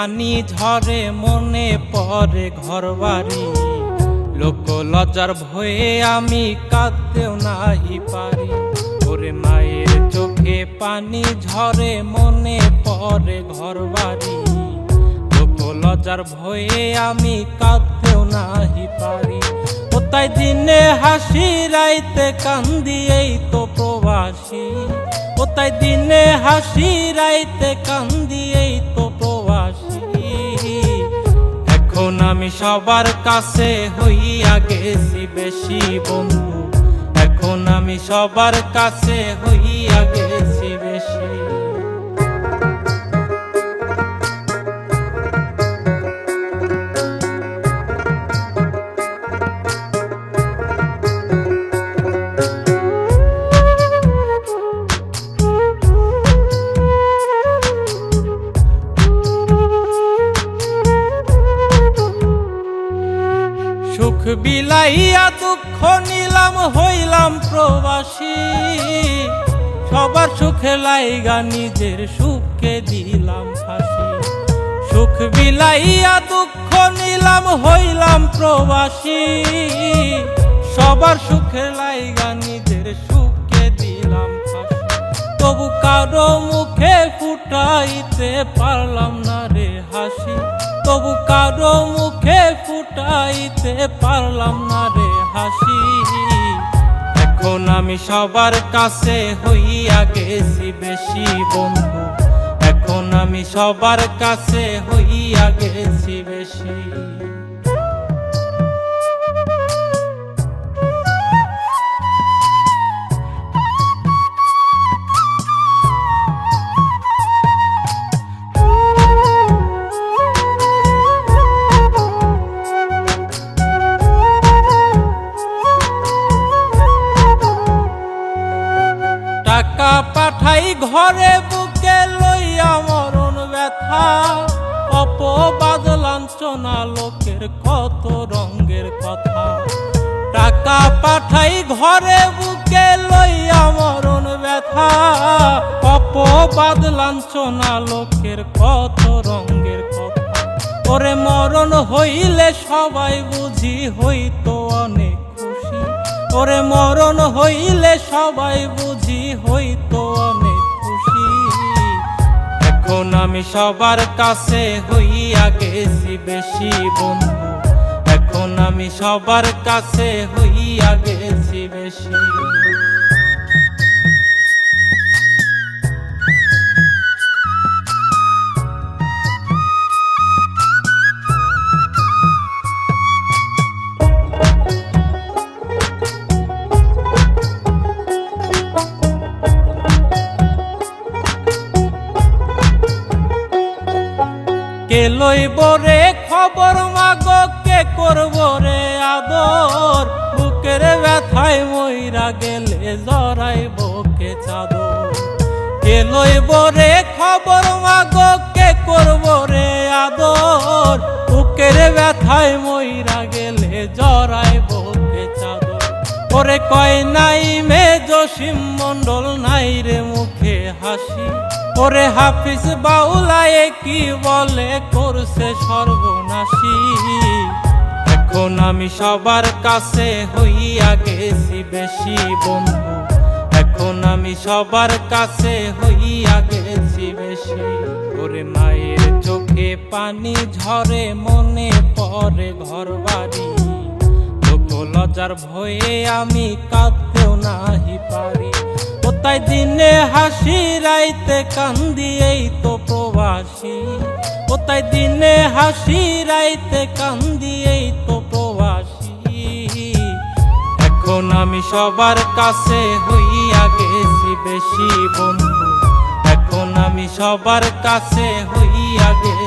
পানি ঝরে মনে পড়ে ঘরবাড়ি, লোক লজ্জার ভয়ে আমি কাঁদতেও নাহি পারি। ওরে মায়ের চোখে পানি ঝরে মনে পড়ে ঘরবাড়ি, লোক লজ্জার ভয়ে আমি কাঁদতেও নাহি পারি। ও তাই দিনে হাসি রাইতে কান্দি এই তো প্রবাসী, ও তাই দিনে হাসি রাইতে কান্দি এই তো প্রবাসী। এখন আমি সবার কাছে হইয়া গেছি বেশি বন্ধু, এখন আমি সবার কাছে হইয়া গেছি বেশি। সুখ বিলাইয়া দুঃখ নিলাম হইলাম প্রবাসী, সবার সুখে লাইগা নিজের সুখকে দিলাম ফাঁসি। সুখ বিলাইয়া দুঃখ নিলাম হইলাম প্রবাসী, সবার সুখে লাইগা নিজের সুখকে দিলাম ফাঁসি। তবু কারো মুখে ফুটাইতে পারলাম না রে হাসি, তবু কারো মুখে ফুটাইতে পারলাম না রে হাসি। এখন আমি সবার কাছে হইয়া গেছি বেশি বন্ধু, এখন আমি সবার কাছে হইয়া গেছি বেশি। টাকা পাঠাই ঘরে বুকে লইয়া মরণ ব্যথা, অপবাদ লাঞ্ছনা লোকের কত রঙের কথা। টাকা পাঠাই ঘরে বুকে লইয়া মরণ ব্যথা, অপবাদ লাঞ্ছনা লোকের কত রঙের কথা। ওরে মরণ হইলে সবাই বুঝি হইতো অনেক খুশি, ওরে মরণ হইলে সবাই বুঝি হইতো অনেক খুশি। এখন আমি সবার কাছে হইয়া গেছি বেশি বন্ধু, এখন আমি সবার কাছে হইয়া গেছি বেশি। কে লইব রে খবর মাগো, কে করব রে আদর, বুকের ব্যথায় মইরা গেলে জড়াইব কে চাদর। কে লইব রে খবর মাগো, কে করব রে আদর, বুকের ব্যথায় মইরা গেলে জড়াইব কে চাদর। ওরে কয় নাই মে জসিম মন্ডল নাই রে মুখে হাসি, ওরে হাফিজ বাউলায় কি বলে করছে সর্বনাশী। এখন আমি সবার কাছে হইয়া গেছি বেশি বন্ধু, এখন আমি সবার কাছে হইয়া গেছি বেশি। ওরে মায়ের চোখে পানি ঝরে মনে পড়ে ঘরবাড়ি, লোক লজ্জার ভয়ে আমি কাঁদতেও নাহি পারি। ও তাই দিনে হাসি রাইতে কান্দি এই তো প্রবাসী, ও তাই দিনে হাসি রাইতে কান্দি এই তো প্রবাসী। এখন আমি সবার কাছে হইয়া গেছি বেশি বন্ধু, এখন আমি সবার কাছে হইয়া গেছি।